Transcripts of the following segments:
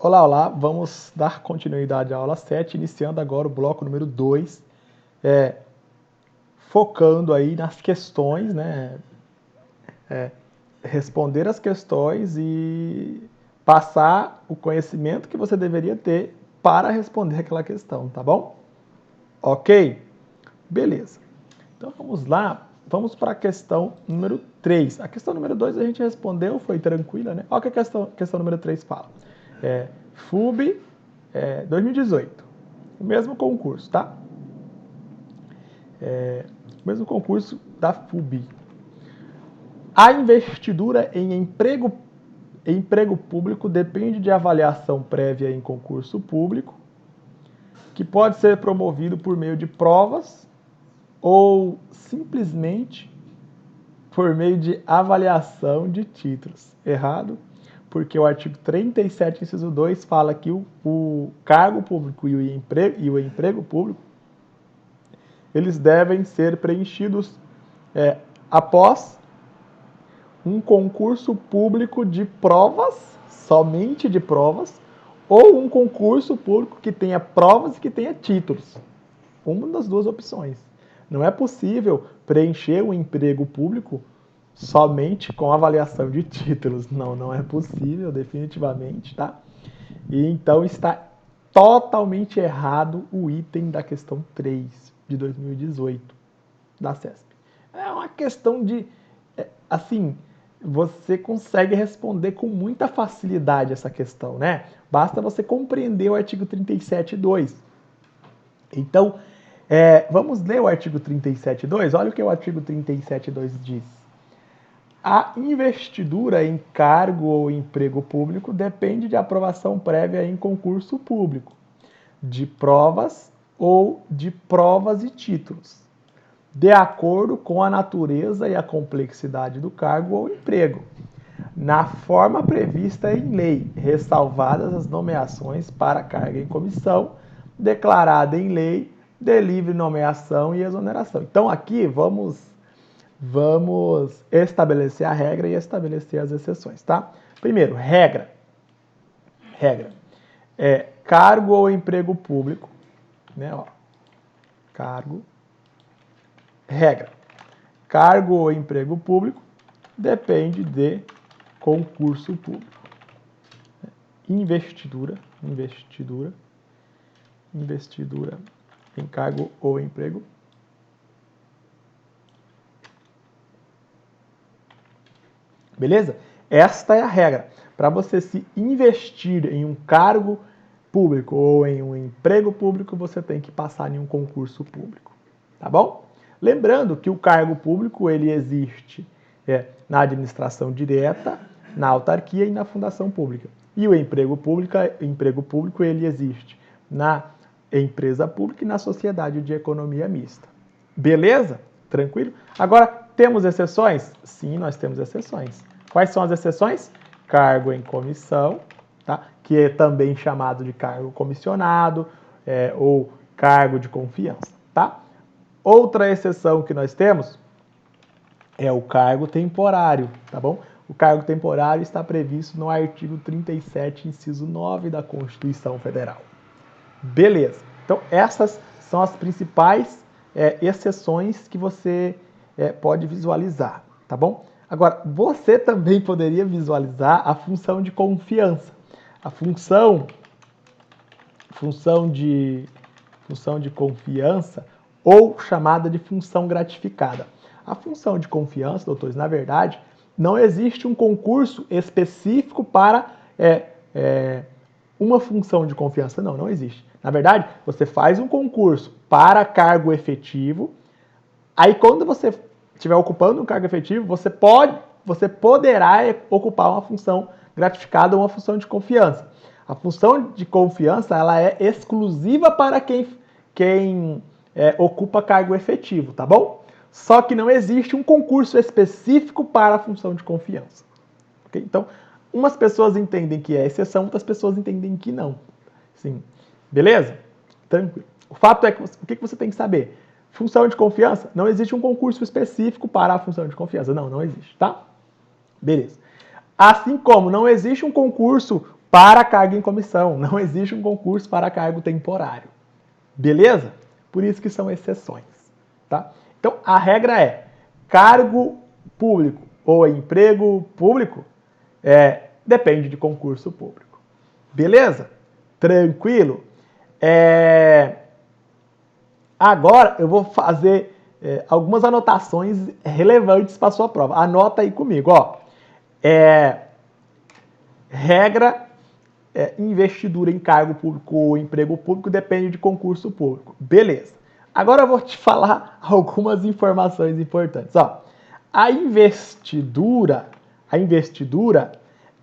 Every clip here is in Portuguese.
Olá, olá, vamos dar continuidade à aula 7, iniciando agora o bloco número 2, focando aí nas questões, né? Responder as questões e passar o conhecimento que você deveria ter para responder aquela questão, tá bom? Ok? Beleza. Então vamos lá, vamos para a questão número 3. A questão número 2 a gente respondeu, foi tranquila, né? Olha o que a questão número 3 fala. FUB 2018. O mesmo concurso, tá? O mesmo concurso da FUB. A investidura em emprego público depende de avaliação prévia em concurso público, que pode ser promovido por meio de provas ou simplesmente por meio de avaliação de títulos. Errado, porque o artigo 37, inciso 2, fala que o cargo público e o emprego público, eles devem ser preenchidos após um concurso público de provas, somente de provas, ou um concurso público que tenha provas e que tenha títulos. Uma das duas opções. Não é possível preencher um emprego público somente com avaliação de títulos. Não é possível, definitivamente, tá? E então está totalmente errado o item da questão 3 de 2018 da CESP. É uma questão de, assim, você consegue responder com muita facilidade essa questão, né? Basta você compreender o artigo 37.2. Então, vamos ler o artigo 37.2? Olha o que o artigo 37.2 diz. A investidura em cargo ou emprego público depende de aprovação prévia em concurso público, de provas ou de provas e títulos, de acordo com a natureza e a complexidade do cargo ou emprego, na forma prevista em lei, ressalvadas as nomeações para carga em comissão, declarada em lei, de livre nomeação e exoneração. Então aqui vamos estabelecer a regra e estabelecer as exceções, tá? Primeiro, regra. Cargo ou emprego público, né? Cargo ou emprego público depende de concurso público. Investidura em cargo ou emprego. Beleza? Esta é a regra. Para você se investir em um cargo público ou em um emprego público, você tem que passar em um concurso público. Tá bom? Lembrando que o cargo público ele existe na administração direta, na autarquia e na fundação pública. E o emprego público ele existe na empresa pública e na sociedade de economia mista. Beleza? Tranquilo? Agora, temos exceções? Sim, nós temos exceções. Quais são as exceções? Cargo em comissão, tá? Que é também chamado de cargo comissionado ou cargo de confiança. Tá? Outra exceção que nós temos é o cargo temporário, tá bom? O cargo temporário está previsto no artigo 37, inciso 9 da Constituição Federal. Beleza. Então, essas são as principais exceções que você pode visualizar, tá bom? Agora, você também poderia visualizar a função de confiança. A função de confiança ou chamada de função gratificada. A função de confiança, doutores, na verdade, não existe um concurso específico para uma função de confiança. Não existe. Na verdade, você faz um concurso para cargo efetivo, aí quando você estiver ocupando um cargo efetivo, você poderá ocupar uma função gratificada ou uma função de confiança. A função de confiança ela é exclusiva para quem ocupa cargo efetivo, tá bom? Só que não existe um concurso específico para a função de confiança. Okay? Então, umas pessoas entendem que é exceção, outras pessoas entendem que não. Sim. Beleza? Tranquilo. O fato é que o que você tem que saber? Função de confiança, não existe um concurso específico para a função de confiança. Não existe, tá? Beleza. Assim como não existe um concurso para cargo em comissão. Não existe um concurso para cargo temporário. Beleza? Por isso que são exceções. Tá? Então, a regra é cargo público ou emprego público depende de concurso público. Beleza? Tranquilo? Agora eu vou fazer algumas anotações relevantes para a sua prova. Anota aí comigo. Ó. Regra, investidura em cargo público ou emprego público depende de concurso público. Beleza. Agora eu vou te falar algumas informações importantes. Ó. A investidura,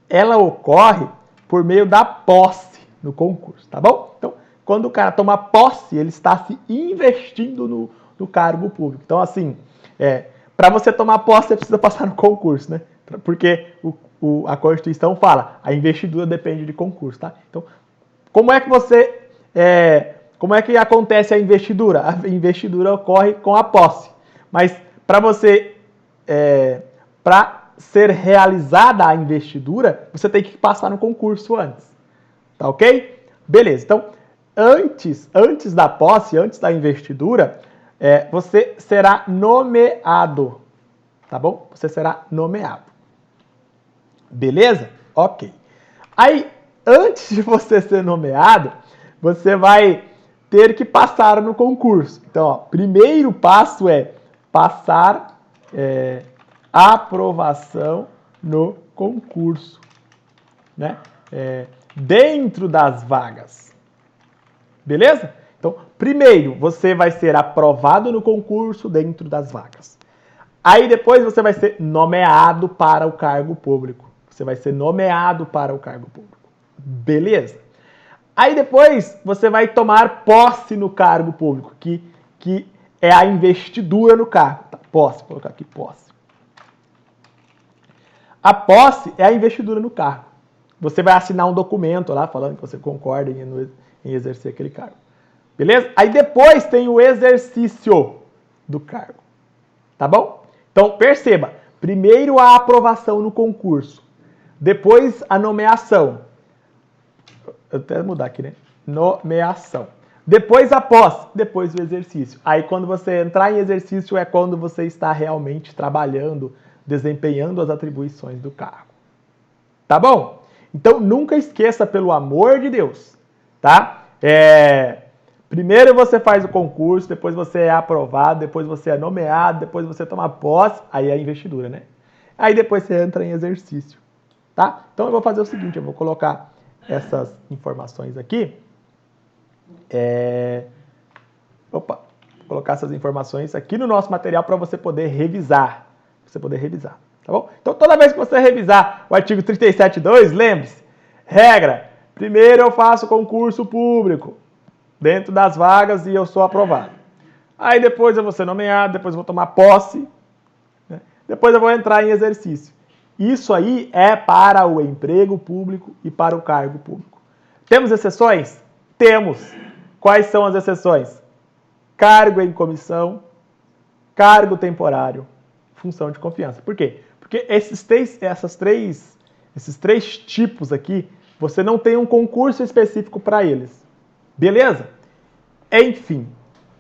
ela ocorre por meio da posse no concurso, tá bom? Então, quando o cara toma posse, ele está se investindo no cargo público. Então, assim, para você tomar posse, você precisa passar no concurso, né? Porque a Constituição fala, a investidura depende de concurso, tá? Então, como é que acontece a investidura? A investidura ocorre com a posse. Mas para ser realizada a investidura, você tem que passar no concurso antes. Tá ok? Beleza. Então, antes da posse, antes da investidura, você será nomeado. Tá bom? Você será nomeado. Beleza? Ok. Aí, antes de você ser nomeado, você vai ter que passar no concurso. Então, ó, primeiro passo é passar a aprovação no concurso, né? Dentro das vagas. Beleza? Então, primeiro, você vai ser aprovado no concurso dentro das vagas. Aí depois você vai ser nomeado para o cargo público. Você vai ser nomeado para o cargo público. Beleza? Aí depois você vai tomar posse no cargo público, que é a investidura no cargo. Tá, posse, vou colocar aqui posse. A posse é a investidura no cargo. Você vai assinar um documento lá falando que você concorda em exercer aquele cargo. Beleza? Aí depois tem o exercício do cargo. Tá bom? Então perceba, primeiro a aprovação no concurso, depois a nomeação. Eu até mudar aqui, né? Nomeação. Depois a posse, depois o exercício. Aí quando você entrar em exercício é quando você está realmente trabalhando, desempenhando as atribuições do cargo. Tá bom? Então nunca esqueça, pelo amor de Deus, tá? Primeiro você faz o concurso, depois você é aprovado, depois você é nomeado, depois você toma posse, aí é a investidura, né? Aí depois você entra em exercício, tá? Então eu vou fazer o seguinte, eu vou colocar essas informações aqui. Vou colocar essas informações aqui no nosso material para você poder revisar. Tá bom? Então toda vez que você revisar o artigo 37.2, lembre-se, regra, primeiro eu faço concurso público, dentro das vagas e eu sou aprovado. Aí depois eu vou ser nomeado, depois eu vou tomar posse, né? Depois eu vou entrar em exercício. Isso aí é para o emprego público e para o cargo público. Temos exceções? Temos. Quais são as exceções? Cargo em comissão, cargo temporário, função de confiança. Por quê? Porque esses três tipos aqui, você não tem um concurso específico para eles. Beleza? Enfim,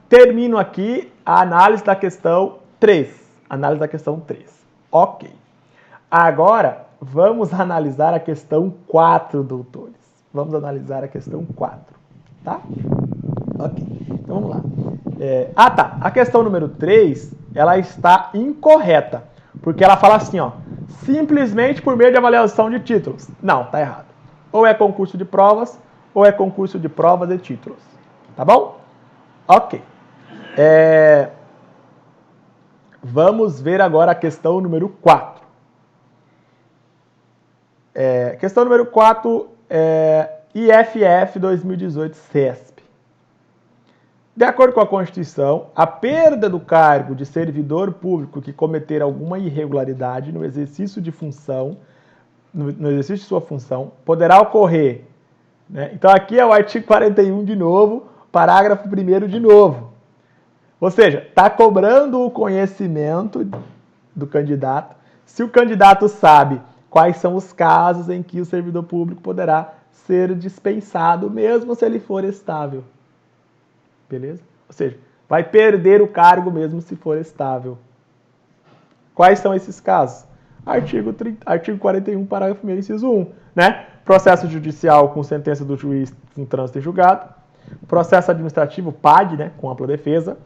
termino aqui a análise da questão 3. Ok. Agora, vamos analisar a questão 4, doutores. Vamos analisar a questão 4, tá? Ok, então vamos lá. A questão número 3, ela está incorreta, porque ela fala assim, ó, simplesmente por meio de avaliação de títulos. Não, tá errado. Ou é concurso de provas, ou é concurso de provas e títulos. Tá bom? Ok. Vamos ver agora a questão número 4. Questão número 4 IFF 2018 CESP. De acordo com a Constituição, a perda do cargo de servidor público que cometer alguma irregularidade no exercício de sua função, poderá ocorrer, né? Então aqui é o artigo 41 de novo, parágrafo 1º de novo. Ou seja, está cobrando o conhecimento do candidato. Se o candidato sabe quais são os casos em que o servidor público poderá ser dispensado, mesmo se ele for estável. Beleza? Ou seja, vai perder o cargo mesmo se for estável. Quais são esses casos? Artigo 41, parágrafo 1º, inciso 1. Né? Processo judicial com sentença do juiz em trânsito em julgado. Processo administrativo, PAD, né? Com ampla defesa.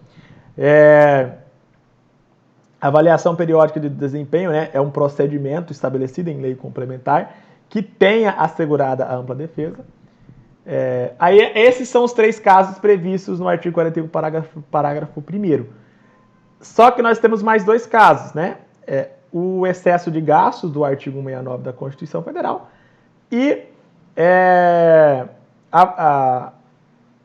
Avaliação periódica de desempenho, né? É um procedimento estabelecido em lei complementar que tenha assegurada a ampla defesa. Aí esses são os 3 casos previstos no artigo 41, parágrafo 1º. Só que nós temos mais 2 casos, né? O excesso de gastos do artigo 169 da Constituição Federal e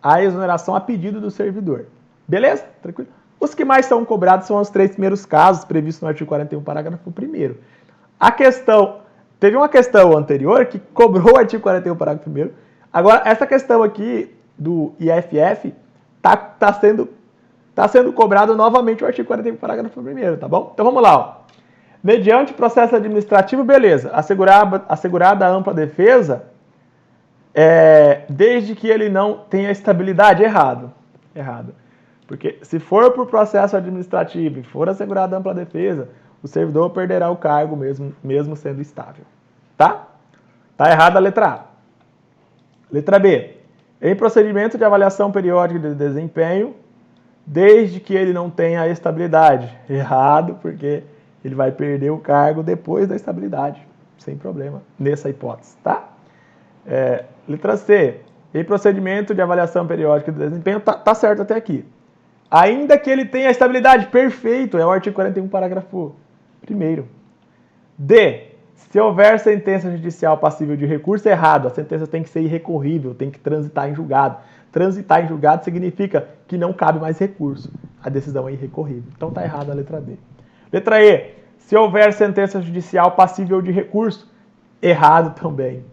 a exoneração a pedido do servidor. Beleza? Tranquilo? Os que mais são cobrados são os 3 primeiros casos previstos no artigo 41, parágrafo 1º. Teve uma questão anterior que cobrou o artigo 41, parágrafo 1º. Agora, essa questão aqui do IFF está sendo cobrado novamente o artigo 41, parágrafo 1º, tá bom? Então vamos lá, ó. Mediante processo administrativo, beleza. Assegurada a ampla defesa, desde que ele não tenha estabilidade. Errado. Porque se for por processo administrativo e for assegurada a ampla defesa, o servidor perderá o cargo mesmo sendo estável. Tá? Tá errada a letra A. Letra B. Em procedimento de avaliação periódica de desempenho, desde que ele não tenha estabilidade. Errado, porque ele vai perder o cargo depois da estabilidade. Sem problema, nessa hipótese, tá? Letra C. Em procedimento de avaliação periódica de desempenho, tá certo até aqui. Ainda que ele tenha estabilidade, perfeito, é o artigo 41, parágrafo 1º. D. Se houver sentença judicial passível de recurso, errado. A sentença tem que ser irrecorrível, tem que transitar em julgado. Transitar em julgado significa que não cabe mais recurso. A decisão é irrecorrível. Então tá errado a letra D. Letra E. Se houver sentença judicial passível de recurso, errado também.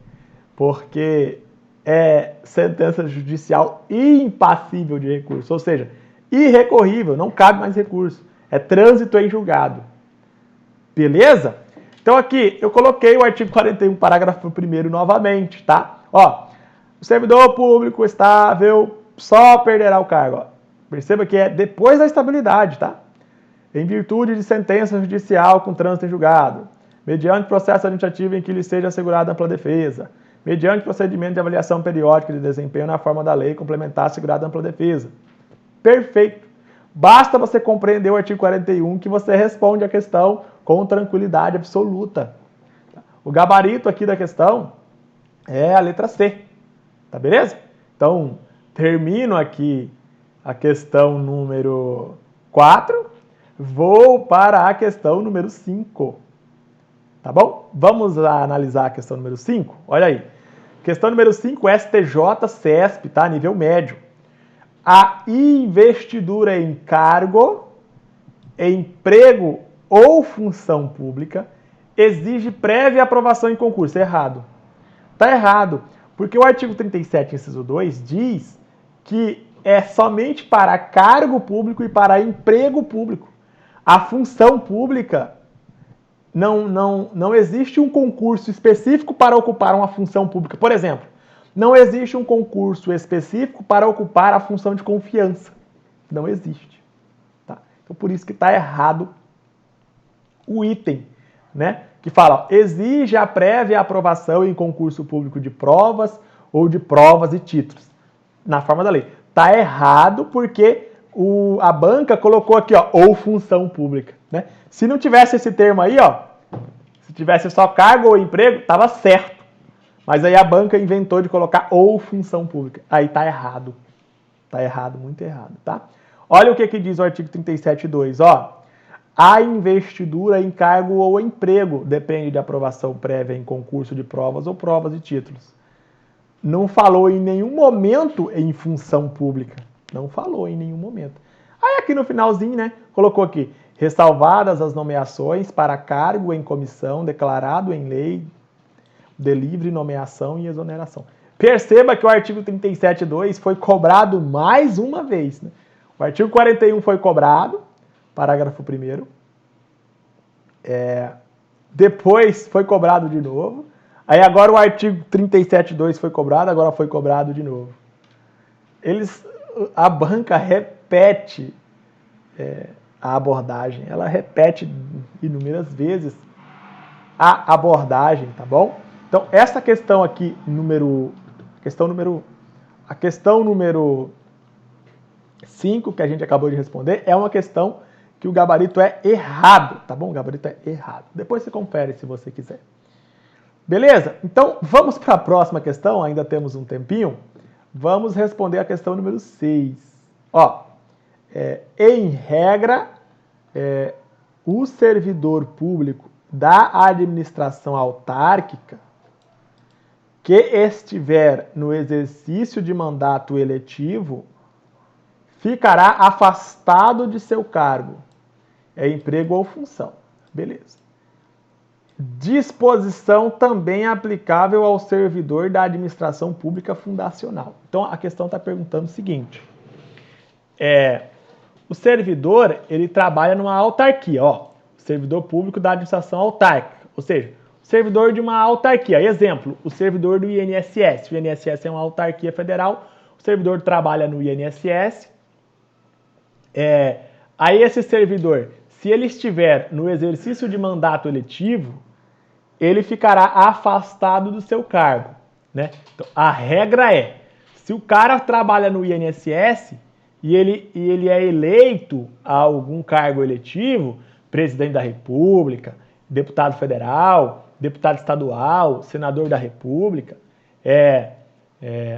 Porque é sentença judicial impassível de recurso. Ou seja, irrecorrível, não cabe mais recurso. É trânsito em julgado. Beleza? Então aqui eu coloquei o artigo 41, parágrafo 1º novamente, tá? Ó, o servidor público estável só perderá o cargo. Ó. Perceba que é depois da estabilidade, tá? Em virtude de sentença judicial com trânsito em julgado, mediante processo administrativo em que lhe seja assegurada ampla defesa, mediante procedimento de avaliação periódica de desempenho na forma da lei complementar assegurada ampla defesa. Perfeito. Basta você compreender o artigo 41 que você responde a questão com tranquilidade absoluta. O gabarito aqui da questão é a letra C. Tá beleza? Então, termino aqui a questão número 4. Vou para a questão número 5. Tá bom? Vamos analisar a questão número 5? Olha aí. Questão número 5, STJ-CESP, tá? Nível médio. A investidura em cargo, emprego ou função pública exige prévia aprovação em concurso. Errado. Tá errado. Porque o artigo 37, inciso 2, diz que é somente para cargo público e para emprego público. A função pública, não existe um concurso específico para ocupar uma função pública. Por exemplo, não existe um concurso específico para ocupar a função de confiança. Não existe. Tá? Então, por isso que está errado o item, né? Que fala, ó, exige a prévia aprovação em concurso público de provas ou de provas e títulos, na forma da lei. Está errado porque a banca colocou aqui, ó, ou função pública, né? Se não tivesse esse termo aí, ó, se tivesse só cargo ou emprego, estava certo. Mas aí a banca inventou de colocar ou função pública. Aí tá errado. Tá errado, muito errado, tá? Olha o que diz o artigo 37.2, ó. A investidura em cargo ou emprego depende de aprovação prévia em concurso de provas ou provas e títulos. Não falou em nenhum momento em função pública. Não falou em nenhum momento. Aí aqui no finalzinho, né, colocou aqui, ressalvadas as nomeações para cargo em comissão declarado em lei de livre nomeação e exoneração. Perceba que o artigo 37.2 foi cobrado mais uma vez. Né? O artigo 41 foi cobrado, parágrafo 1º. depois foi cobrado de novo. Aí agora o artigo 37.2 foi cobrado, agora foi cobrado de novo. A banca repete a abordagem, ela repete inúmeras vezes a abordagem, tá bom? Então, essa questão aqui, a questão número 5, que a gente acabou de responder, é uma questão que o gabarito é errado, tá bom? O gabarito é errado. Depois você confere se você quiser. Beleza? Então, vamos para a próxima questão, ainda temos um tempinho. Vamos responder a questão número 6. Ó, em regra, o servidor público da administração autárquica que estiver no exercício de mandato eletivo ficará afastado de seu cargo. É emprego ou função. Beleza. Disposição também aplicável ao servidor da administração pública fundacional. Então, a questão está perguntando o seguinte. O servidor, ele trabalha numa autarquia, ó. Servidor público da administração autárquica. Ou seja, servidor de uma autarquia. Exemplo, o servidor do INSS. O INSS é uma autarquia federal. O servidor trabalha no INSS. Aí esse servidor, se ele estiver no exercício de mandato eletivo, ele ficará afastado do seu cargo, né? Então, a regra é, se o cara trabalha no INSS e ele é eleito a algum cargo eletivo, presidente da República, deputado federal, deputado estadual, senador da República,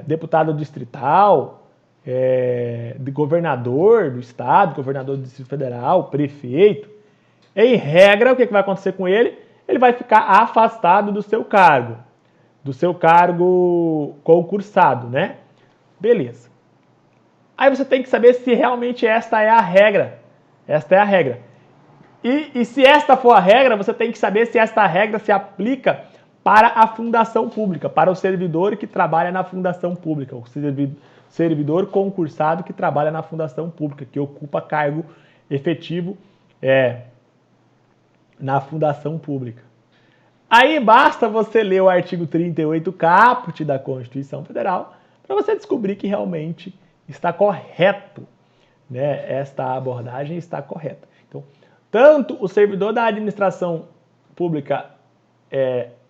deputado distrital, governador do estado, governador do Distrito Federal, prefeito, em regra, o que vai acontecer com ele? Ele vai ficar afastado do seu cargo concursado, né? Beleza. Aí você tem que saber se realmente esta é a regra. Esta é a regra. E se esta for a regra, você tem que saber se esta regra se aplica para a fundação pública, para o servidor que trabalha na fundação pública, o servidor concursado que trabalha na fundação pública, que ocupa cargo efetivo na fundação pública. Aí basta você ler o artigo 38 caput da Constituição Federal para você descobrir que realmente está correto, né? Esta abordagem está correta. Então, tanto o servidor da administração pública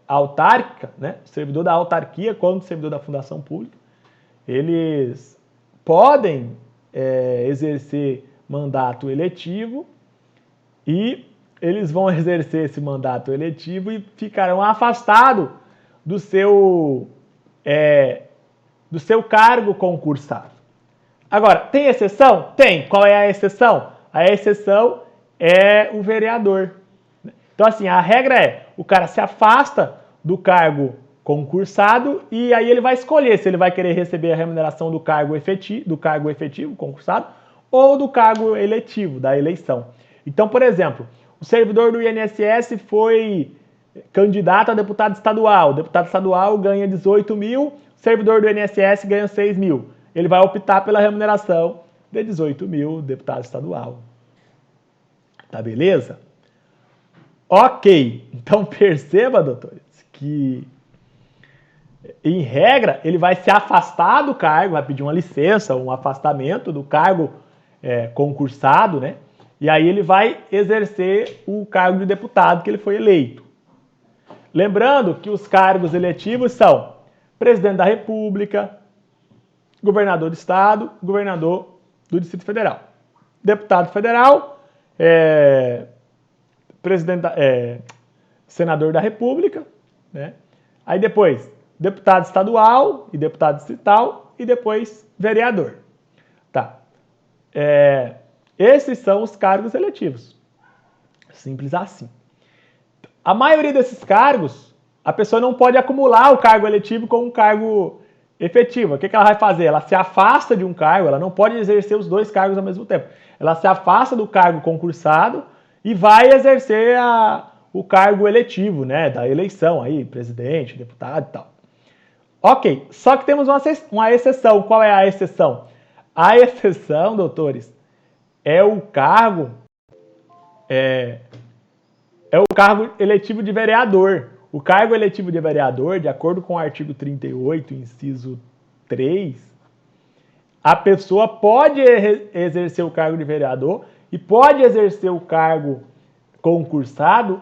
autárquica, né? O servidor da autarquia, quanto o servidor da fundação pública, eles podem exercer mandato eletivo e eles vão exercer esse mandato eletivo e ficarão afastados do seu cargo concursado. Agora, tem exceção? Tem. Qual é a exceção? A exceção é o vereador. Então, assim, a regra é, o cara se afasta do cargo concursado e aí ele vai escolher se ele vai querer receber a remuneração do cargo efetivo concursado, ou do cargo eletivo, da eleição. Então, por exemplo, o servidor do INSS foi candidato a deputado estadual. O deputado estadual ganha 18 mil, o servidor do INSS ganha 6 mil. Ele vai optar pela remuneração de 18 mil, deputado estadual. Tá beleza? Ok. Então perceba, doutores, que em regra ele vai se afastar do cargo, vai pedir uma licença, um afastamento do cargo concursado, né? E aí ele vai exercer o cargo de deputado que ele foi eleito. Lembrando que os cargos eletivos são presidente da República, governador do estado, governador do Distrito Federal. Deputado federal, senador da República, né? Aí depois, deputado estadual e deputado distrital e depois vereador. Tá. Esses são os cargos eletivos. Simples assim. A maioria desses cargos, a pessoa não pode acumular o cargo eletivo com um cargo efetivo. O que ela vai fazer? Ela se afasta de um cargo, ela não pode exercer os dois cargos ao mesmo tempo. Ela se afasta do cargo concursado e vai exercer o cargo eletivo, né, da eleição, aí, presidente, deputado e tal. Ok, só que temos uma exceção. Qual é a exceção? A exceção, doutores, é o cargo é o cargo eletivo de vereador. O cargo eletivo de vereador, de acordo com o artigo 38, inciso 3, a pessoa pode exercer o cargo de vereador e pode exercer o cargo concursado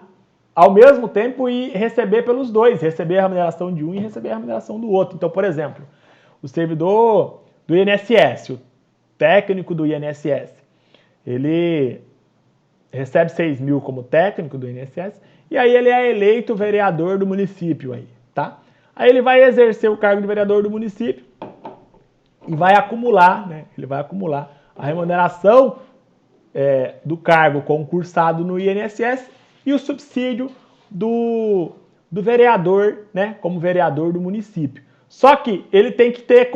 ao mesmo tempo e receber pelos dois, receber a remuneração de um e receber a remuneração do outro. Então, por exemplo, o servidor do INSS, o técnico do INSS, ele recebe 6 mil como técnico do INSS e aí ele é eleito vereador do município aí, tá? Aí ele vai exercer o cargo de vereador do município e vai acumular, né? Ele vai acumular a remuneração do cargo concursado no INSS e o subsídio do vereador, né? Como vereador do município. Só que ele tem que ter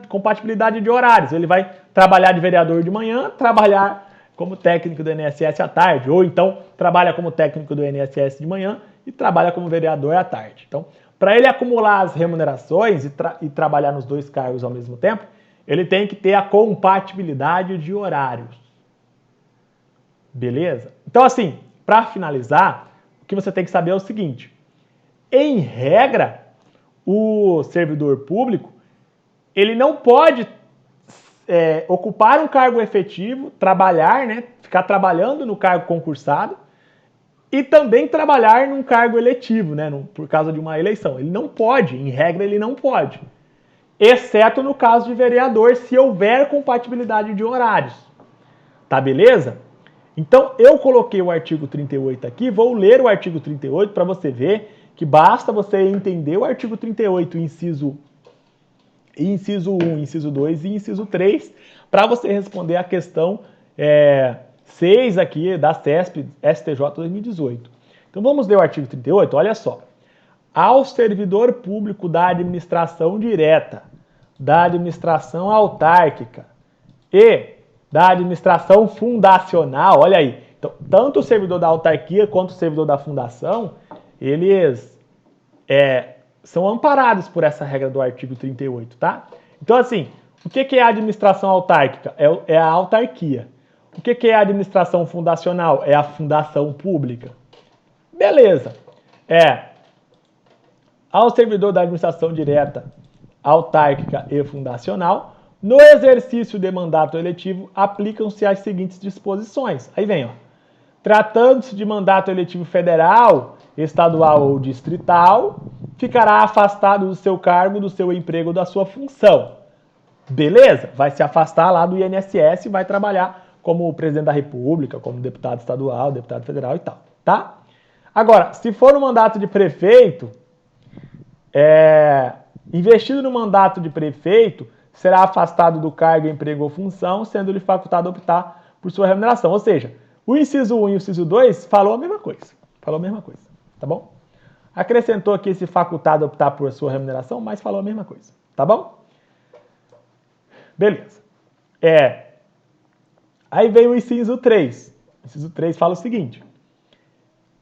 compatibilidade de horários. Ele vai trabalhar de vereador de manhã, trabalhar como técnico do INSS à tarde, ou então trabalha como técnico do INSS de manhã e trabalha como vereador à tarde. Então, para ele acumular as remunerações e trabalhar nos dois cargos ao mesmo tempo, ele tem que ter a compatibilidade de horários. Beleza? Então, assim, para finalizar, o que você tem que saber é o seguinte: em regra, o servidor público ele não pode ocupar um cargo efetivo, trabalhar, né, ficar trabalhando no cargo concursado e também trabalhar num cargo eletivo, né, por causa de uma eleição. Ele não pode, em regra ele não pode, exceto no caso de vereador, se houver compatibilidade de horários. Tá beleza? Então, eu coloquei o artigo 38 aqui, vou ler o artigo 38 para você ver que basta você entender o artigo 38, inciso 1, inciso 2 e inciso 3, para você responder a questão 6 aqui da CESP, STJ 2018. Então, vamos ler o artigo 38, olha só. Ao servidor público da administração direta, da administração autárquica e da administração fundacional, olha aí, então, tanto o servidor da autarquia quanto o servidor da fundação, eles são amparados por essa regra do artigo 38, tá? Então, assim, o que é a administração autárquica? É a autarquia. O que é a administração fundacional? É a fundação pública. Beleza. Ao servidor da administração direta, autárquica e fundacional, no exercício de mandato eletivo, aplicam-se as seguintes disposições. Aí vem, ó. Tratando-se de mandato eletivo federal, estadual ou distrital, ficará afastado do seu cargo, do seu emprego, da sua função. Beleza? Vai se afastar lá do INSS e vai trabalhar como presidente da República, como deputado estadual, deputado federal e tal, tá? Agora, se for no mandato de prefeito, investido no mandato de prefeito, será afastado do cargo, emprego ou função, sendo-lhe facultado optar por sua remuneração. Ou seja, o inciso 1 e o inciso 2 falou a mesma coisa. Falou a mesma coisa, tá bom? Acrescentou aqui esse facultado optar por sua remuneração, mas falou a mesma coisa, tá bom? Beleza. Aí vem o inciso 3. O inciso 3 fala o seguinte: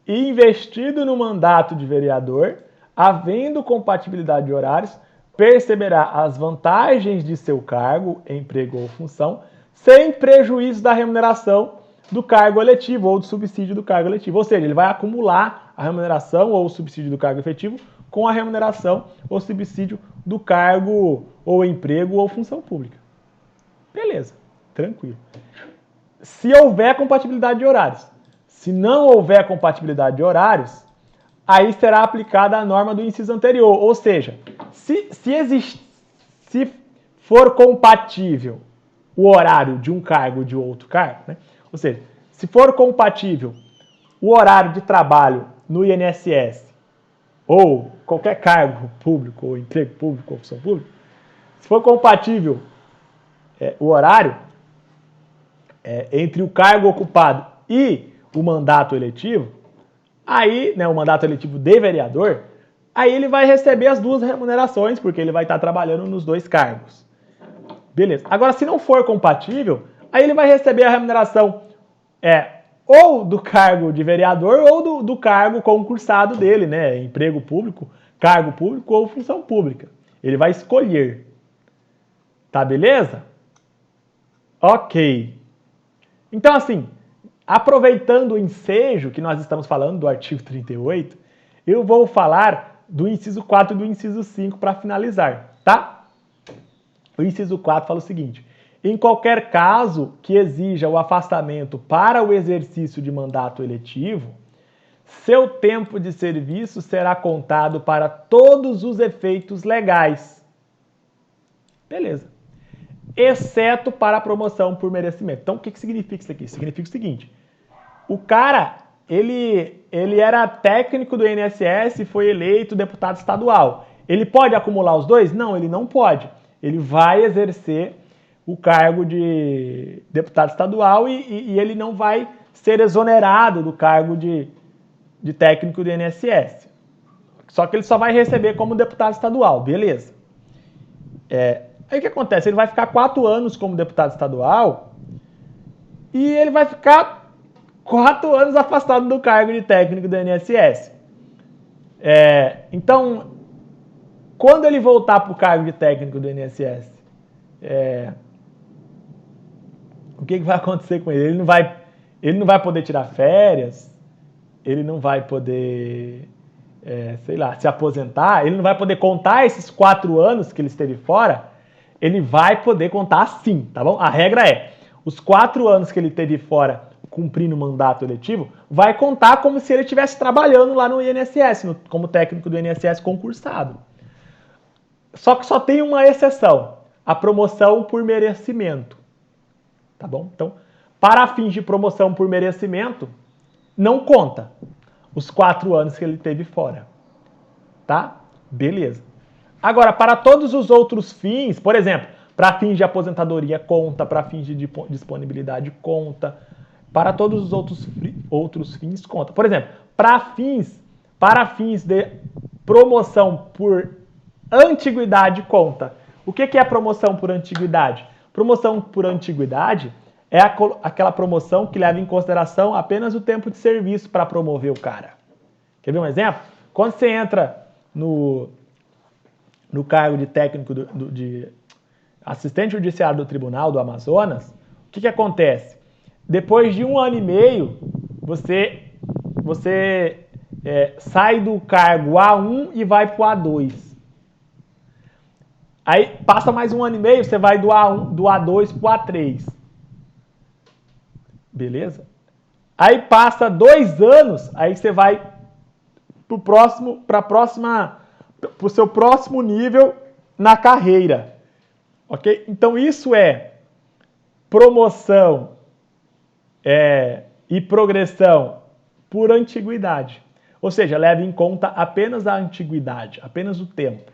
investido no mandato de vereador, havendo compatibilidade de horários, perceberá as vantagens de seu cargo, emprego ou função, sem prejuízo da remuneração do cargo eletivo ou do subsídio do cargo eletivo. Ou seja, ele vai acumular a remuneração ou o subsídio do cargo efetivo com a remuneração ou subsídio do cargo ou emprego ou função pública. Beleza, tranquilo. Se houver compatibilidade de horários. Se não houver compatibilidade de horários, aí será aplicada a norma do inciso anterior. Ou seja, se for compatível o horário de um cargo de outro cargo, né? Ou seja, se for compatível o horário de trabalho no INSS ou qualquer cargo público, ou emprego público, ou função pública, se for compatível o horário entre o cargo ocupado e o mandato eletivo, aí, né, o mandato eletivo de vereador, aí ele vai receber as duas remunerações, porque ele vai estar trabalhando nos dois cargos. Beleza. Agora, se não for compatível, aí ele vai receber a remuneração ou do cargo de vereador ou do cargo concursado dele, né? Emprego público, cargo público ou função pública. Ele vai escolher. Tá beleza? Ok. Então, assim, aproveitando o ensejo que nós estamos falando do artigo 38, eu vou falar do inciso 4 e do inciso 5 para finalizar, tá? O inciso 4 fala o seguinte: em qualquer caso que exija o afastamento para o exercício de mandato eletivo, seu tempo de serviço será contado para todos os efeitos legais. Beleza. Exceto para a promoção por merecimento. Então, o que significa isso aqui? Significa o seguinte: o cara, ele era técnico do INSS e foi eleito deputado estadual. Ele pode acumular os dois? Não, ele não pode. Ele vai exercer o cargo de deputado estadual e ele não vai ser exonerado do cargo de técnico do INSS. Só que ele só vai receber como deputado estadual, beleza. Aí o que acontece? Ele vai ficar 4 anos como deputado estadual e ele vai ficar 4 anos afastado do cargo de técnico do INSS. Então, quando ele voltar para o cargo de técnico do INSS, o que vai acontecer com ele? Ele não vai poder tirar férias, ele não vai poder, sei lá, se aposentar, ele não vai poder contar esses 4 anos que ele esteve fora. Ele vai poder contar sim, tá bom? A regra é, os 4 anos que ele esteve fora cumprindo o mandato eletivo, vai contar como se ele estivesse trabalhando lá no INSS, como técnico do INSS concursado. Só que só tem uma exceção, a promoção por merecimento, tá bom? Então, para fins de promoção por merecimento, não conta os 4 anos que ele teve fora, tá? Beleza. Agora, para todos os outros fins, por exemplo, para fins de aposentadoria conta, para fins de disponibilidade conta, para todos os outros fins conta. Por exemplo, para fins de promoção por antiguidade conta. O que é promoção por antiguidade? Promoção por antiguidade é aquela promoção que leva em consideração apenas o tempo de serviço para promover o cara. Quer ver um exemplo? Quando você entra no cargo de técnico de assistente judiciário do Tribunal do Amazonas, o que acontece? Depois de 1 ano e meio, você sai do cargo A1 e vai para o A2. Aí passa mais 1 ano e meio, você vai do A2 para o A3. Beleza? Aí passa 2 anos, aí você vai para o seu próximo nível na carreira. Ok? Então isso é promoção e progressão por antiguidade. Ou seja, leva em conta apenas a antiguidade, apenas o tempo.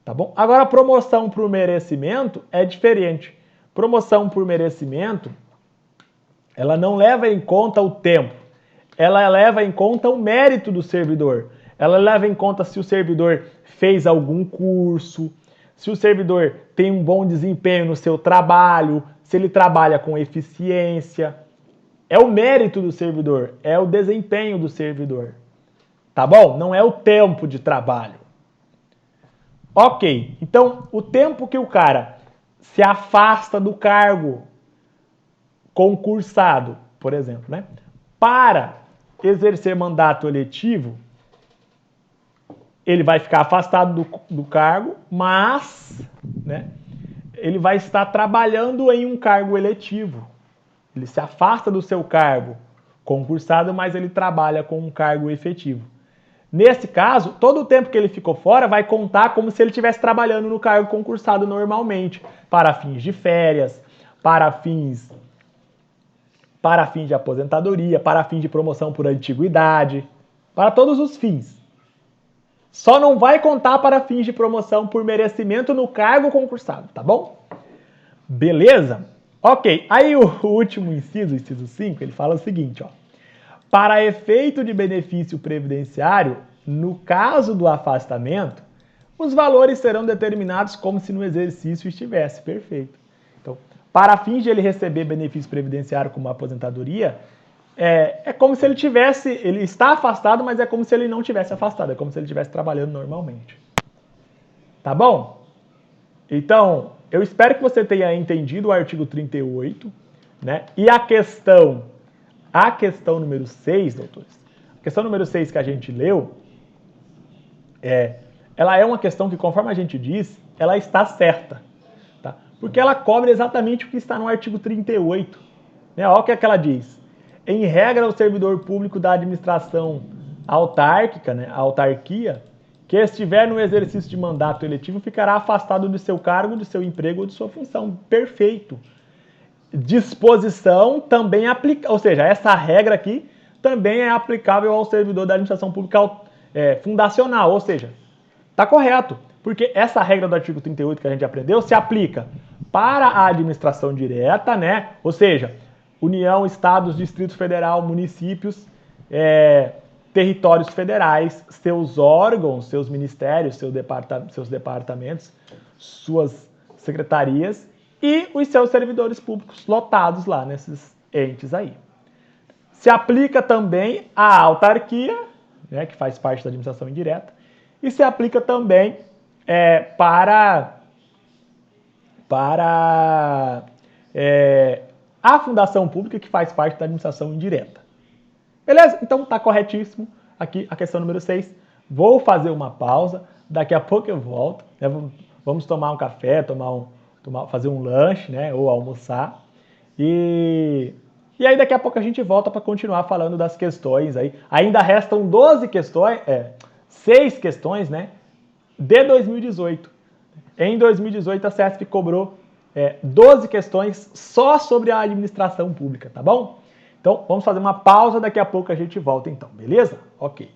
Tá bom? Agora, a promoção por merecimento é diferente. Promoção por merecimento, ela não leva em conta o tempo. Ela leva em conta o mérito do servidor. Ela leva em conta se o servidor fez algum curso, se o servidor tem um bom desempenho no seu trabalho, se ele trabalha com eficiência. É o mérito do servidor, é o desempenho do servidor. Tá bom? Não é o tempo de trabalho. Ok, então o tempo que o cara se afasta do cargo concursado, por exemplo, né, para exercer mandato eletivo, ele vai ficar afastado do cargo, mas, né, ele vai estar trabalhando em um cargo eletivo. Ele se afasta do seu cargo concursado, mas ele trabalha com um cargo efetivo. Nesse caso, todo o tempo que ele ficou fora vai contar como se ele estivesse trabalhando no cargo concursado normalmente, para fins de férias, para fins de aposentadoria, para fins de promoção por antiguidade, para todos os fins. Só não vai contar para fins de promoção por merecimento no cargo concursado, tá bom? Beleza? Ok, aí o último inciso, o inciso 5, ele fala o seguinte, ó. Para efeito de benefício previdenciário, no caso do afastamento, os valores serão determinados como se no exercício estivesse. Perfeito. Então, para fins de ele receber benefício previdenciário como aposentadoria, é como se ele está afastado, mas é como se ele não tivesse afastado, é como se ele estivesse trabalhando normalmente. Tá bom? Então, eu espero que você tenha entendido o artigo 38, né? E a questão a questão número 6, doutores, a questão número 6 que a gente leu, ela é uma questão que, conforme a gente diz, ela está certa, tá? Porque ela cobre exatamente o que está no artigo 38. Né? Olha o que é que ela diz. Em regra, o servidor público da administração autárquica, né, a autarquia, que estiver no exercício de mandato eletivo, ficará afastado de seu cargo, de seu emprego ou de sua função. Perfeito. Disposição também aplica, ou seja, essa regra aqui também é aplicável ao servidor da administração pública fundacional, ou seja, está correto, porque essa regra do artigo 38 que a gente aprendeu se aplica para a administração direta, né? Ou seja, União, Estados, Distrito Federal, municípios, territórios federais, seus órgãos, seus ministérios, seus departamentos, suas secretarias e os seus servidores públicos lotados lá nesses entes aí. Se aplica também à autarquia, né, que faz parte da administração indireta, e se aplica também para a fundação pública, que faz parte da administração indireta. Beleza? Então tá corretíssimo aqui a questão número 6. Vou fazer uma pausa, daqui a pouco eu volto, né? Vamos tomar um café, fazer um lanche, né, ou almoçar. E aí daqui a pouco a gente volta para continuar falando das questões aí. Ainda restam 12 questões, 6 questões, né, de 2018. Em 2018 a CESP cobrou 12 questões só sobre a administração pública, tá bom? Então vamos fazer uma pausa, daqui a pouco a gente volta então, beleza? Ok.